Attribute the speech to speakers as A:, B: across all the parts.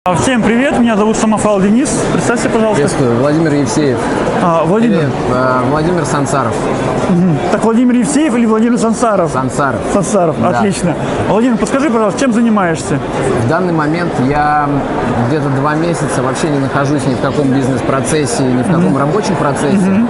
A: Всем привет, меня зовут Самофал Денис. Представься, пожалуйста.
B: Приветствую, Владимир Евсеев.
A: Владимир.
B: Или, Владимир Сансаров.
A: Так, Владимир Евсеев или Владимир Сансаров?
B: Сансаров.
A: Сансаров, да. Отлично. Владимир, подскажи, пожалуйста, чем занимаешься?
B: В данный момент я где-то 2 месяца вообще не нахожусь ни в каком бизнес-процессе, ни в каком рабочем процессе.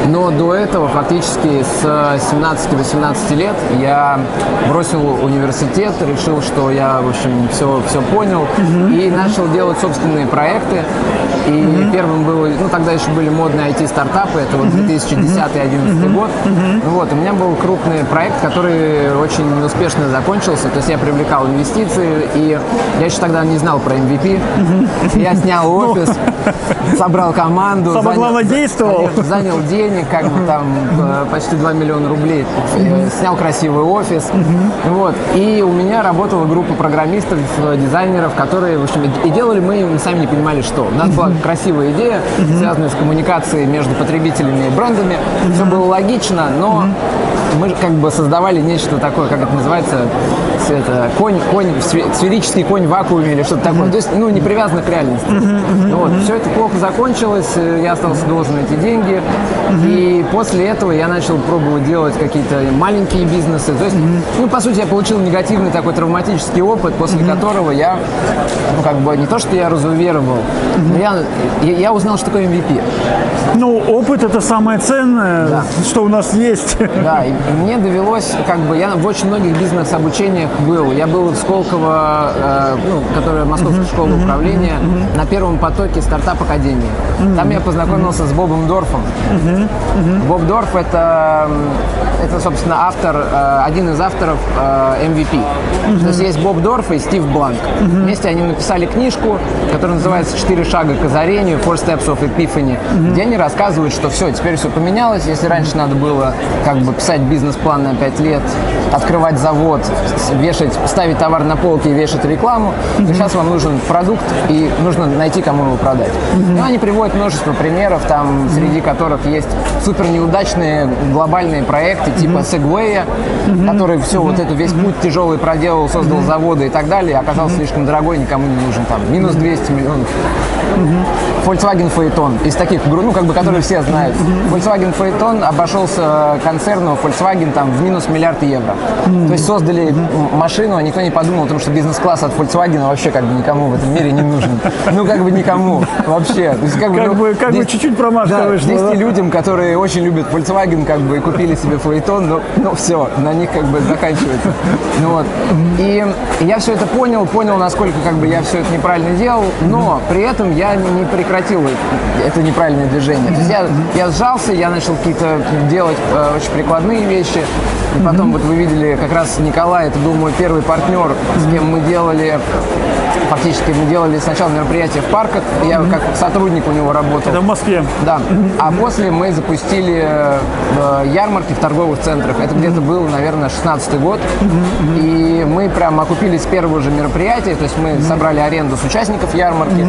B: Но до этого, фактически с 17-18 лет, я бросил университет, решил, что я, в общем, все понял и начал делать собственные проекты. И первым было, тогда еще были модные IT-стартапы, это вот 2010-2011 год. Вот, у меня был крупный проект, который очень успешно закончился, то есть я привлекал инвестиции, и я еще тогда не знал про MVP. Я снял офис, собрал команду,
A: Самое главное, действовал.
B: Занял денег, как бы там почти 2 миллиона рублей, снял красивый офис. Вот, и у меня работала группа программистов, дизайнеров, которые, в общем, и делали мы сами не понимали, что. У нас была красивая идея, связанная с коммуникацией между потребителями и брендами. Все было логично, но мы как бы создавали нечто такое, как это называется, сферический конь в вакууме или что-то такое. То есть, не привязано к реальности. Вот. Все это плохо закончилось, я остался должен эти деньги. И после этого я начал пробовать делать какие-то маленькие бизнесы. То есть, по сути, я получил негативный такой травматический опыт, после которого я, не то, что я разуверовал, но я узнал, что такое MVP.
A: Опыт – это самое ценное, да, что у нас есть.
B: Да, и мне довелось, я в очень многих бизнес-обучениях был. Я был в Сколково, которая Московская школа управления, на первом потоке стартап-академии. Там я познакомился с Бобом Дорфом. Боб Дорф – это, собственно, один из авторов MVP. То есть есть Боб Дорф и Стив Бланк. Вместе они написали книжку, которая называется «4 шага к озарению», «Four Steps of Epiphany», где они рассказывают, что все, теперь все поменялось. Если раньше надо было писать бизнес-план на 5 лет, открывать завод, ставить товар на полке и вешать рекламу, то сейчас вам нужен продукт и нужно найти, кому его продать. И они приводят множество примеров, там, среди которых есть супер неудачные глобальные проекты типа Segway, который весь путь тяжелый проделал, создал заводы и так далее, оказался слишком дорогой, никому не нужен, там, минус 200 миллионов. Volkswagen Phaeton, из таких, которые все знают. Volkswagen Phaeton обошелся концерну Volkswagen в минус $1 миллиард евро. То есть создали машину, а никто не подумал, потому что бизнес-класс от Volkswagen вообще никому в этом мире не нужен. Никому вообще. То есть,
A: чуть-чуть промашка вышла.
B: 10 людям, которые очень любят Volkswagen, и купили себе Phaeton, но все, на них заканчивается. И я все это понял, насколько я все это неправильно делал, но при этом я не прекратил это неправильное движение. То есть я сжался, я начал какие-то делать очень прикладные вещи. И потом вы видели, как раз Николай, это был мой первый партнер, с кем мы делали сначала мероприятия в парках, я как сотрудник у него работал.
A: Это в Москве?
B: Да. А после мы запустили ярмарки в торговых центрах. Это где-то был, наверное, 16-й год. И мы прям окупились с первого же мероприятия, то есть мы собрали аренду с участников ярмарки,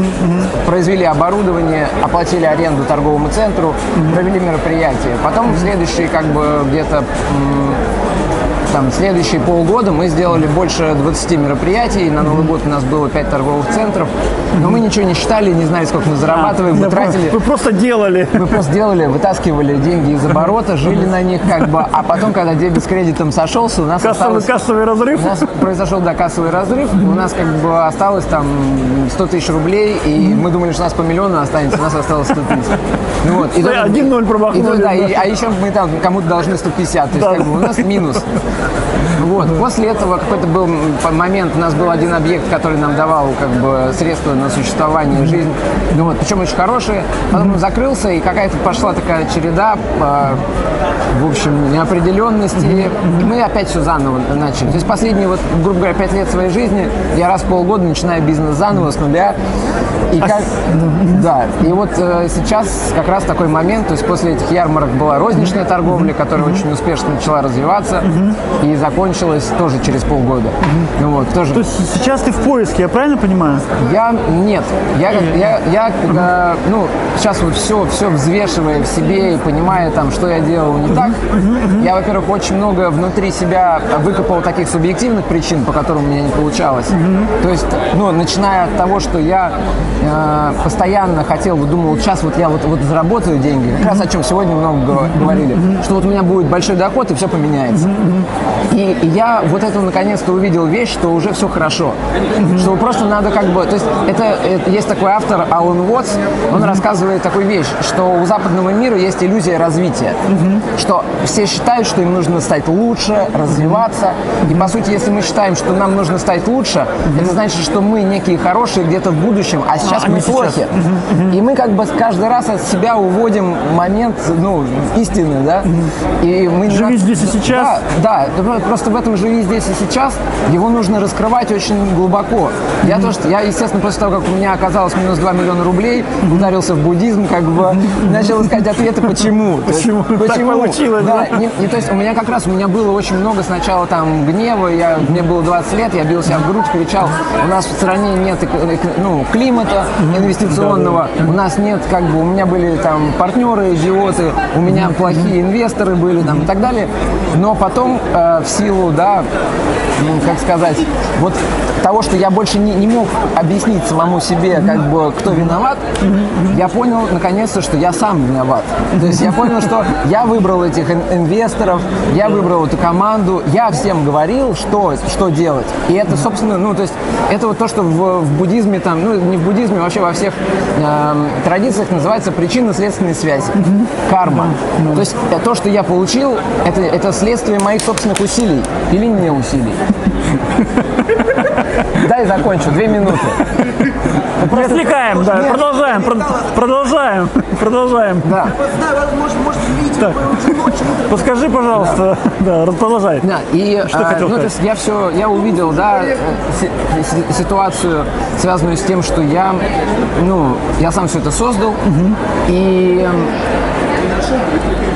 B: произвели оборудование, оплатили аренду торговому центру, провели мероприятие. Потом следующие следующие полгода мы сделали больше 20 мероприятий. На Новый год у нас было 5 торговых центров. Но мы ничего не считали, не знали, сколько мы зарабатываем, мы тратили.
A: Вы просто делали.
B: Мы просто делали, вытаскивали деньги из оборота, жили на них А потом, когда дебет с кредитом сошелся, у нас
A: кассовый разрыв.
B: У нас произошел кассовый разрыв. У нас осталось 100 тысяч рублей, и мы думали, что у нас по миллиону останется, у нас осталось 100 тысяч.
A: 1-0 промахнули.
B: А еще мы кому-то должны 150, то есть у нас минус. После этого какой-то был момент, у нас был один объект, который нам давал средства на существование, жизнь, причем очень хорошие. Потом он закрылся, и какая-то пошла такая череда, в общем, неопределенности, и мы опять все заново начали. То есть последние, грубо говоря, 5 лет своей жизни я раз в полгода начинаю бизнес заново, с нуля. И сейчас как раз такой момент, то есть после этих ярмарок была розничная торговля, которая очень успешно начала развиваться. и закончилось тоже через полгода. Ну, вот, тоже.
A: То есть сейчас ты в поиске, я правильно понимаю?
B: Нет. Я ну, сейчас вот все взвешивая в себе и понимая, там, что я делал не так, я, во-первых, очень много внутри себя выкопал таких субъективных причин, по которым у меня не получалось. То есть, ну, начиная от того, что я постоянно хотел, думал, сейчас вот я вот заработаю деньги, как раз о чем сегодня много говорили, что вот у меня будет большой доход и все поменяется. И я вот это наконец-то увидел вещь, что уже все хорошо. Что просто надо как бы... То есть это есть такой автор Алан Уотс, он рассказывает такую вещь, что у западного мира есть иллюзия развития. Что все считают, что им нужно стать лучше, развиваться. И по сути, если мы считаем, что нам нужно стать лучше, это значит, что мы некие хорошие где-то в будущем, а сейчас мы плохи. И мы как бы каждый раз от себя уводим момент, ну, истины, да? И мы
A: живи здесь и сейчас.
B: Да, просто в этом живи здесь и сейчас его нужно раскрывать очень глубоко. Я, естественно, после того, как у меня оказалось минус 2 миллиона рублей, ударился в буддизм, как бы начал искать ответы, почему.
A: Почему так получилось, да?
B: То есть у меня было очень много сначала там гнева, мне было 20 лет, я бил себя в грудь, кричал, у нас в стране нет климата инвестиционного, у нас нет, как бы, у меня были там партнеры, идиоты, у меня плохие инвесторы были там и так далее. Но потом в силу, да, как сказать, вот того, что я больше не мог объяснить самому себе, как бы, кто виноват, я понял, наконец-то, что я сам виноват. То есть я понял, что я выбрал этих инвесторов, я выбрал эту команду, я всем говорил, что делать. И это, собственно, ну, то есть это вот то, что в буддизме, там, ну, не в буддизме, вообще во всех традициях называется причинно-следственные связи. Карма. То есть то, что я получил, это следствие моих собственных усилий или не усилий. Дай закончу, 2 минуты.
A: Не отвлекаем, да, продолжаем.
B: Да.
A: Так. Подскажи, пожалуйста, да, продолжай.
B: Да, и
A: что хотел сказать?
B: То есть я увидел, да, ситуацию, связанную с тем, что я сам все это создал, и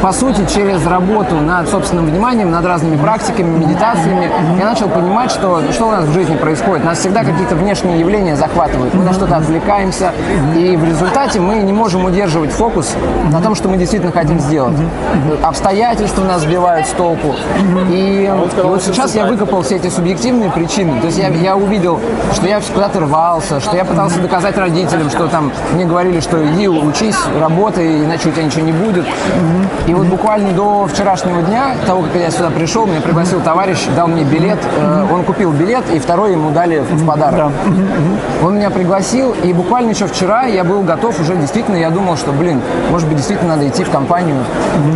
B: по сути, через работу над собственным вниманием, над разными практиками, медитациями, я начал понимать, что у нас в жизни происходит. Нас всегда какие-то внешние явления захватывают. Мы на что-то отвлекаемся, и в результате мы не можем удерживать фокус на том, что мы действительно хотим сделать. Обстоятельства нас сбивают с толку. И вот сейчас я выкопал все эти субъективные причины. То есть я увидел, что я куда-то рвался, что я пытался доказать родителям, что там мне говорили, что иди учись, работай, иначе у тебя ничего не будет. И вот буквально до вчерашнего дня, того, как я сюда пришел, меня пригласил товарищ, дал мне билет, он купил билет, и второй ему дали в подарок. Он меня пригласил, и буквально еще вчера я был готов уже действительно, я думал, что, может быть, действительно надо идти в компанию,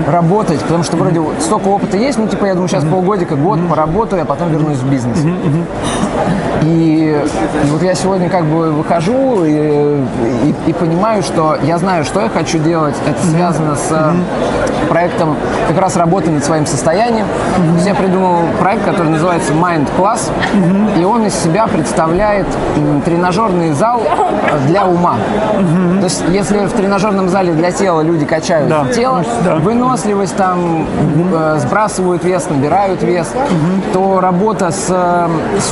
B: работать, потому что вроде столько опыта есть, я думаю, сейчас полгодика, год поработаю, а потом вернусь в бизнес. И вот я сегодня как бы выхожу и понимаю, что я знаю, что я хочу делать, это связано с проектом как раз работы над своим состоянием. То есть я придумал проект, который называется Mind Class, и он из себя представляет тренажерный зал для ума. То есть если в тренажерном зале для тела люди качают тело, выносливость, там, сбрасывают вес, набирают вес, то работа с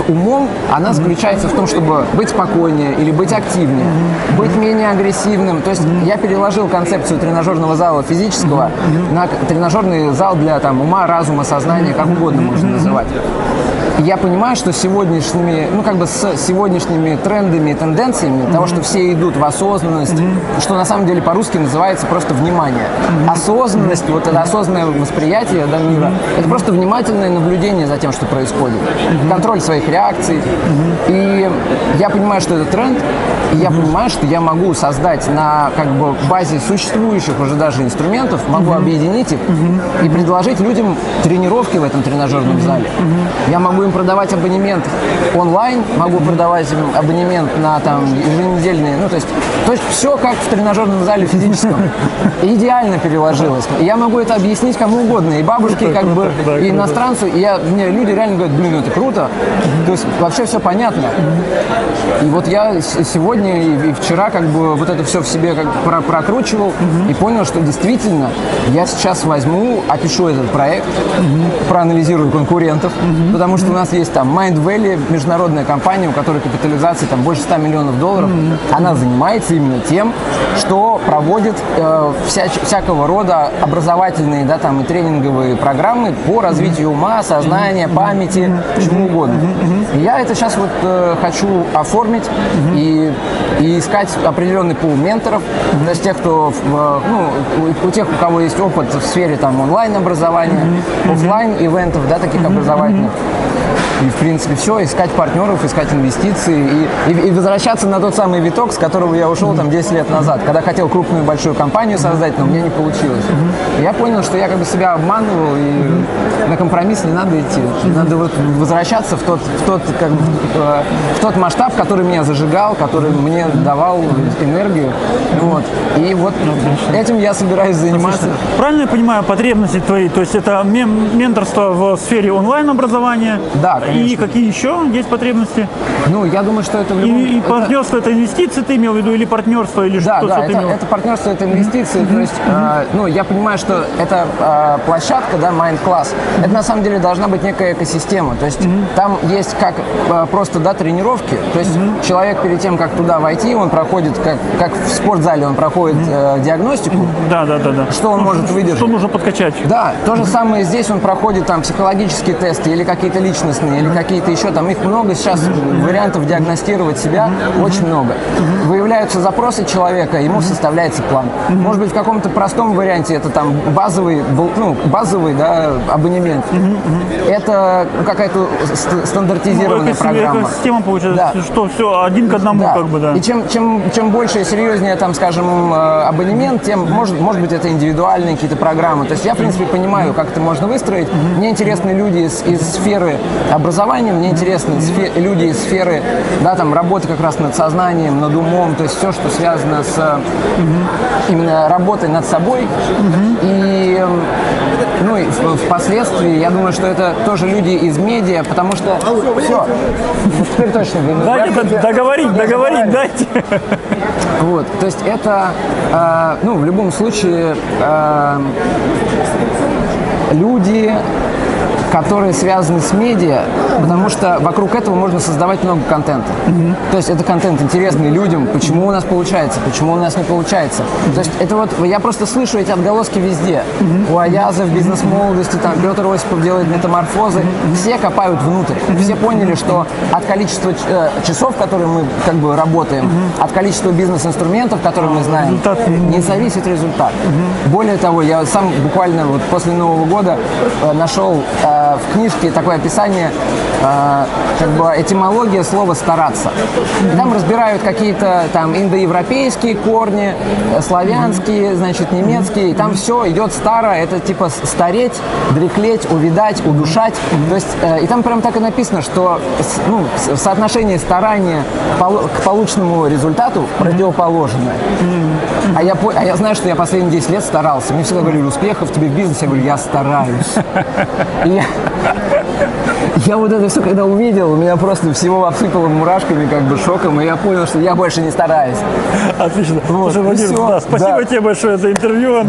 B: умом, она заключается в том, чтобы быть спокойнее или быть активнее, быть менее агрессивным. То есть я переложил концепцию тренажерного зала физического на тренажерный зал для ума, разума, сознания, как угодно можно называть. И я понимаю, что с сегодняшними трендами и тенденциями того, что все идут в осознанность, что на самом деле по-русски называется просто внимание. Осознанность, вот это осознанное восприятие мира, это просто внимательное наблюдение за тем, что происходит. Контроль своих реакций. И я понимаю, что это тренд, и я понимаю, что я могу создать на базе существующих уже даже инструментов, могу объединить их и предложить людям тренировки в этом тренажерном зале. Я могу им им продавать абонемент онлайн, могу продавать им абонемент на там еженедельные, ну, то есть все как в тренажерном зале физическом. И идеально переложилось. И я могу это объяснить кому угодно, и бабушке, как бы, и иностранцу. И мне люди реально говорят, блин, это круто. То есть вообще все понятно. И вот я сегодня и вчера как бы вот это все в себе как прокручивал и понял, что действительно я сейчас возьму, опишу этот проект, проанализирую конкурентов, потому что у нас есть там Mind Valley, международная компания, у которой капитализация там больше 100 миллионов долларов. Она занимается именно тем, что проводит всякого рода образовательные, да, там, и тренинговые программы по развитию ума, сознания, памяти, чему угодно. И я это сейчас вот хочу оформить и искать определенный пул менторов, то есть тех, кто, у тех, у кого есть опыт в сфере там онлайн-образования, офлайн-ивентов, да, таких образовательных. И, в принципе, все, искать партнеров, искать инвестиции и возвращаться на тот самый виток, с которого я ушел там 10 лет назад, когда хотел крупную большую компанию создать, но у меня не получилось. И я понял, что я как бы себя обманывал, и на компромисс не надо идти. Надо вот возвращаться в тот масштаб, который меня зажигал, который мне давал энергию. Вот. И вот этим я собираюсь заниматься.
A: Правильно я понимаю потребности твои? То есть это менторство в сфере онлайн-образования?
B: Да, конечно.
A: И какие еще есть потребности?
B: Ну, я думаю, что это в любом...
A: И партнерство это инвестиции ты имел в виду, или партнерство, или
B: да,
A: что ты имел?
B: Это партнерство, это инвестиции. То есть, я понимаю, что это площадка, да, Mind-класс. Это на самом деле должна быть некая экосистема. То есть там есть как просто, да, тренировки. То есть человек перед тем, как туда войти, он проходит, как в спортзале, он проходит диагностику.
A: Да.
B: Что он может выдержать.
A: Что нужно подкачать.
B: Да, то же самое здесь, он проходит там психологические тесты или какие-то личностные, или какие-то еще, там их много сейчас, вариантов диагностировать себя, очень много. Выявляются запросы человека, ему составляется план. Может быть, в каком-то простом варианте это там базовый, да, абонемент. Это какая-то стандартизированная программа.
A: Система получается,
B: да.
A: что все один к одному,
B: да.
A: как бы, да.
B: И чем больше и серьезнее, там, скажем, абонемент, тем, может быть, это индивидуальные какие-то программы. То есть я, в принципе, понимаю, как это можно выстроить. Мне интересны люди из сферы образования, мне интересны люди из сферы, да, там, работы как раз над сознанием, над умом, то есть все, что связано с именно работой над собой. И впоследствии, я думаю, что это тоже люди из медиа, потому что все, теперь точно.
A: Дайте договорить, дайте.
B: Вот, то есть это, в любом случае, люди, которые связаны с медиа, потому что вокруг этого можно создавать много контента. То есть это контент интересный людям, почему у нас получается, почему у нас не получается. То есть это вот, я просто слышу эти отголоски везде. У Аяза в бизнес-молодости, там Петр Осипов делает метаморфозы, все копают внутрь. Все поняли, что от количества часов, которые мы как бы работаем, от количества бизнес-инструментов, которые мы знаем, не зависит результат. Более того, я сам буквально вот после Нового года нашел в книжке такое описание, как бы этимология слова «стараться». И там разбирают какие-то там индоевропейские корни, славянские, значит, немецкие. И там все идет старо, это типа стареть, дреклеть, увядать, удушать. То есть, и там прям так и написано, что соотношение старания к полученному результату противоположное. А я знаю, что я последние 10 лет старался. Мне всегда говорили: успехов тебе в бизнесе. Я говорю: я стараюсь. И я вот это все, когда увидел, у меня просто всего обсыпало мурашками, как бы шоком, и я понял, что я больше не стараюсь.
A: Отлично.
B: Вот.
A: Слушай, Владимир, спасибо тебе большое за интервью.